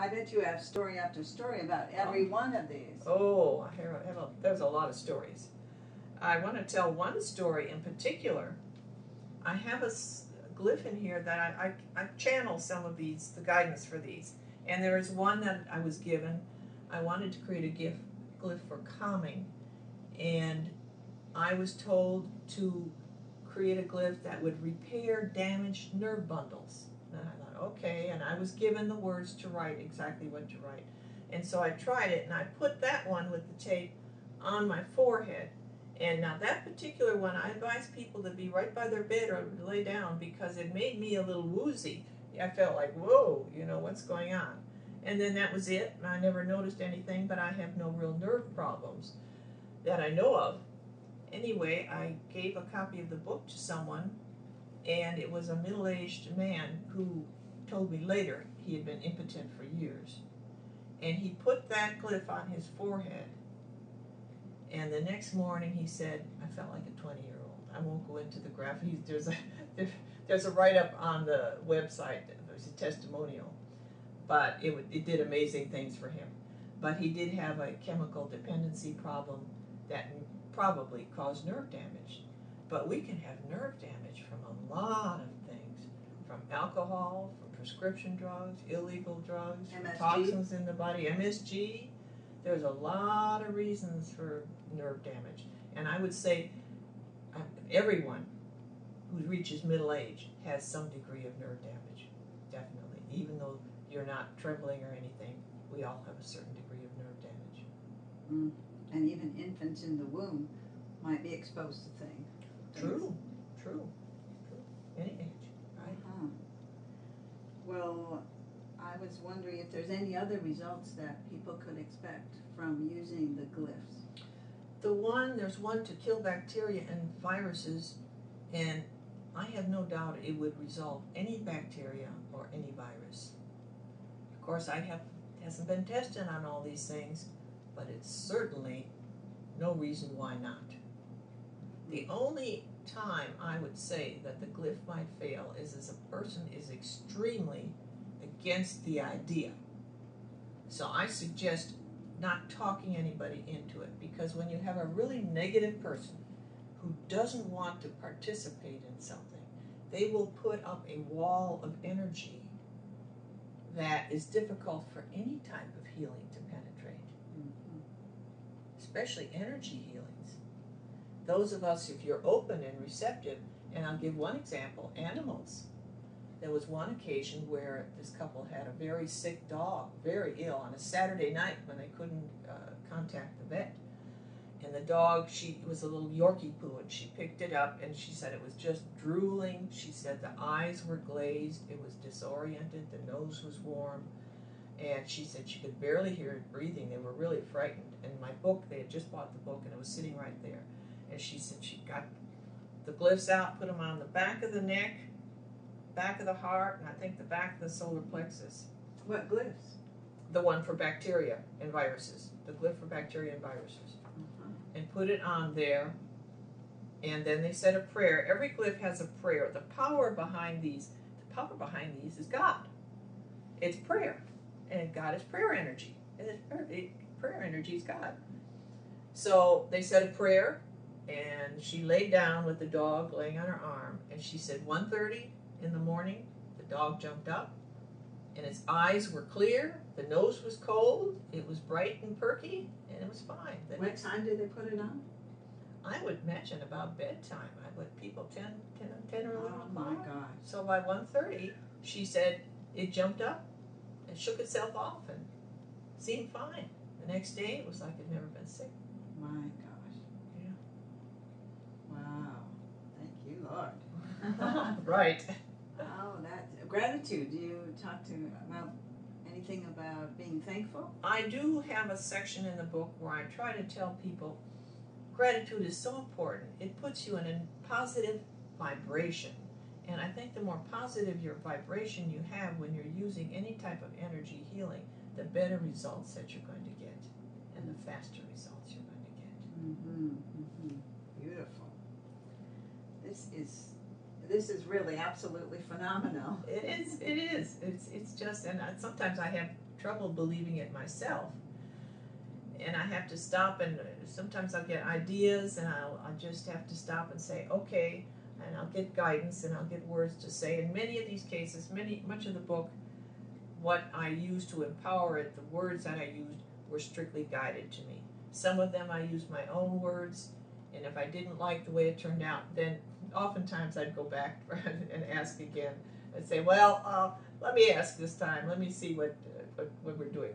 I bet you have story after story about every one of these. Oh, there's a lot of stories. I want to tell one story in particular. I have a glyph in here that I channel some of these, the guidance for these. And there is one that I was given. I wanted to create a glyph for calming. And I was told to create a glyph that would repair damaged nerve bundles. And I thought, okay, and I was given the words to write, exactly what to write. And so I tried it, and I put that one with the tape on my forehead. And now that particular one, I advise people to be right by their bed or lay down because it made me a little woozy. I felt like, whoa, you know, what's going on? And then that was it. I never noticed anything, but I have no real nerve problems that I know of. Anyway, I gave a copy of the book to someone, and it was a middle-aged man who told me later he had been impotent for years. And he put that glyph on his forehead. And the next morning he said, I felt like a 20-year-old. I won't go into the graphics. There's a write-up on the website. There's a testimonial. But it did amazing things for him. But he did have a chemical dependency problem that probably caused nerve damage. But we can have nerve damage from a lot of things. From alcohol, from prescription drugs, illegal drugs, from toxins in the body, MSG. There's a lot of reasons for nerve damage. And I would say everyone who reaches middle age has some degree of nerve damage, definitely. Even though you're not trembling or anything, we all have a certain degree of nerve damage. Mm. And even infants in the womb might be exposed to things. True. Any age, right? Well, I was wondering if there's any other results that people could expect from using the glyphs. There's one to kill bacteria and viruses, and I have no doubt it would resolve any bacteria or any virus. Of course, hasn't been tested on all these things, but it's certainly no reason why not. The only time I would say that the glyph might fail is as a person is extremely against the idea. So I suggest not talking anybody into it, because when you have a really negative person who doesn't want to participate in something, they will put up a wall of energy that is difficult for any type of healing to penetrate, especially energy healings. Those of us, if you're open and receptive, and I'll give one example, animals. There was one occasion where this couple had a very sick dog, very ill, on a Saturday night when they couldn't contact the vet. And the dog, it was a little Yorkie poo, and she picked it up, and she said it was just drooling. She said the eyes were glazed, it was disoriented, the nose was warm, and she said she could barely hear it breathing. They were really frightened. And my book, they had just bought the book, and it was sitting right there. And she said she got the glyphs out, put them on the back of the neck, back of the heart, and I think the back of the solar plexus. What glyphs? The one for bacteria and viruses. The glyph for bacteria and viruses. And put it on there. And then they said a prayer. Every glyph has a prayer. The power behind these is God. It's prayer. And God is prayer energy. And prayer energy is God. So they said a prayer, and she laid down with the dog laying on her arm, and she said 1:30 in the morning, the dog jumped up, and its eyes were clear, the nose was cold, it was bright and perky, and it was fine. What time did they put it on? I would imagine about bedtime. I would people 10 or 11 o'clock. Oh my gosh. So by 1:30, she said it jumped up and shook itself off and seemed fine. The next day, it was like it'd never been sick. My gosh. Yeah. Wow. Thank you, Lord. Right. Oh, that's gratitude. Do you talk about anything about being thankful? I do have a section in the book where I try to tell people gratitude is so important. It puts you in a positive vibration. And I think the more positive your vibration you have when you're using any type of energy healing, the better results that you're going to get and the faster results you're going to get. Beautiful. This is really absolutely phenomenal. It is. It's just, and sometimes I have trouble believing it myself. And I have to stop, and sometimes I'll get ideas, and I'll just have to stop and say, okay, and I'll get guidance, and I'll get words to say. In many of these cases, much of the book, what I used to empower it, the words that I used, were strictly guided to me. Some of them I used my own words, and if I didn't like the way it turned out, then oftentimes I'd go back and ask again and say, well, let me ask this time. Let me see what we're doing.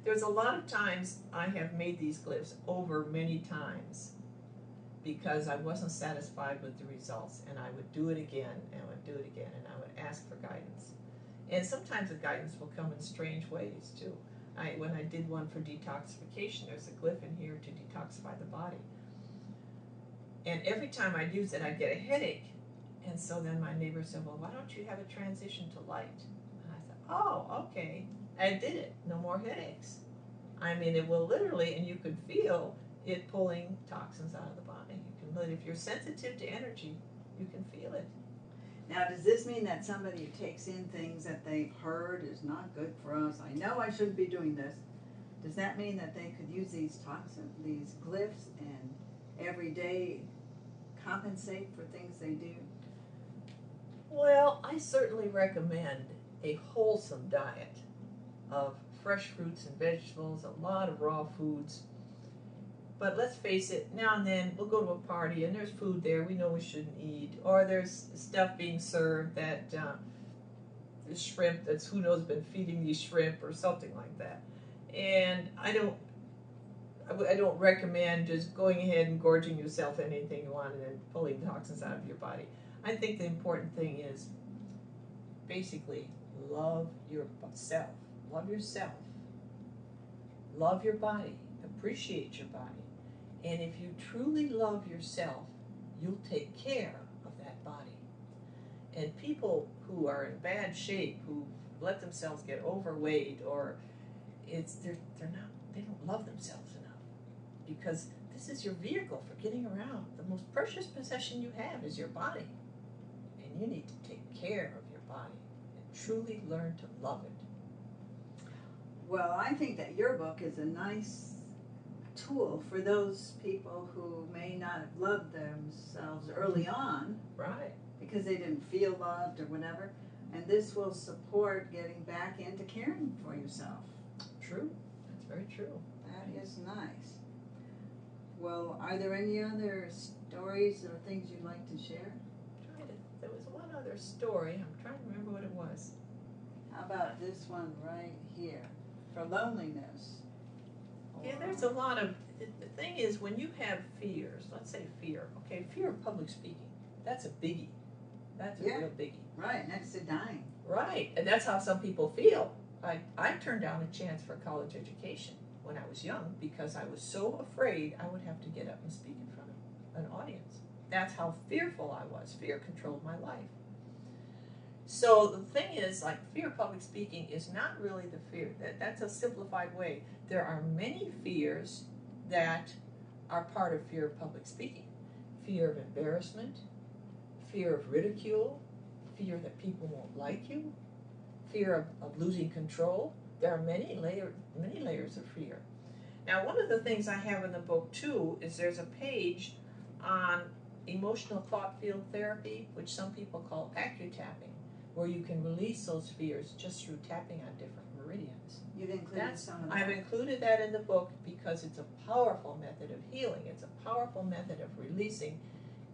There's a lot of times I have made these glyphs over many times because I wasn't satisfied with the results, and I would do it again, and I would do it again, and I would ask for guidance. And sometimes the guidance will come in strange ways too. When I did one for detoxification, there's a glyph in here to detoxify the body. And every time I'd use it, I'd get a headache. And so then my neighbor said, well, why don't you have a transition to light? And I said, oh, okay. I did it. No more headaches. I mean, it will literally, and you could feel it pulling toxins out of the body. If you're sensitive to energy, you can feel it. Now, does this mean that somebody who takes in things that they've heard is not good for us? I know I shouldn't be doing this. Does that mean that they could use these toxins, these glyphs, and every day compensate for things they do? Well, I certainly recommend a wholesome diet of fresh fruits and vegetables, a lot of raw foods. But let's face it, now and then we'll go to a party and there's food there we know we shouldn't eat, or there's stuff being served that the shrimp that's who knows been feeding these shrimp or something like that. And I don't recommend just going ahead and gorging yourself anything you want and then pulling toxins out of your body. I think the important thing is basically love yourself. Love yourself. Love your body. Appreciate your body. And if you truly love yourself, you'll take care of that body. And people who are in bad shape, who let themselves get overweight, or they don't love themselves enough, because this is your vehicle for getting around. The most precious possession you have is your body, and you need to take care of your body and truly learn to love it. Well, I think that your book is a nice tool for those people who may not have loved themselves early on, right? Because they didn't feel loved or whatever, and this will support getting back into caring for yourself. True. That's very true. That is nice. Well, are there any other stories or things you'd like to share? There was one other story. I'm trying to remember what it was. How about this one right here? For loneliness. Yeah, there's a lot of, the thing is, when you have fears, let's say fear, okay, fear of public speaking, that's a biggie. That's a real biggie. Right, next to dying. Right, and that's how some people feel. I turned down a chance for a college education when I was young because I was so afraid I would have to get up and speak in front of an audience. That's how fearful I was. Fear controlled my life. So the thing is, like, fear of public speaking is not really the fear. That's a simplified way. There are many fears that are part of fear of public speaking. Fear of embarrassment, fear of ridicule, fear that people won't like you, fear of losing control. There are many layers of fear. Now, one of the things I have in the book, too, is there's a page on emotional thought field therapy, which some people call acutapping, where you can release those fears just through tapping on different meridians. You've included some of that. I've included that in the book because it's a powerful method of healing. It's a powerful method of releasing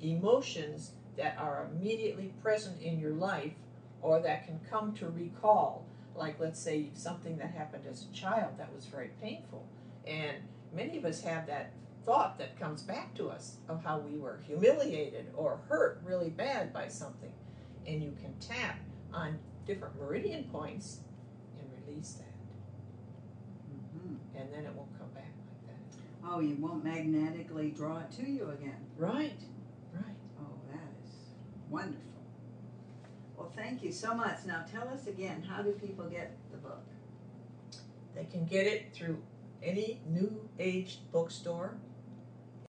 emotions that are immediately present in your life or that can come to recall. Like, let's say, something that happened as a child that was very painful. And many of us have that thought that comes back to us of how we were humiliated or hurt really bad by something. And you can tap on different meridian points and release that. And then it won't come back like that. Oh, you won't magnetically draw it to you again. Right. Oh, that is wonderful. Well, thank you so much. Now tell us again, how do people get the book? They can get it through any New Age bookstore.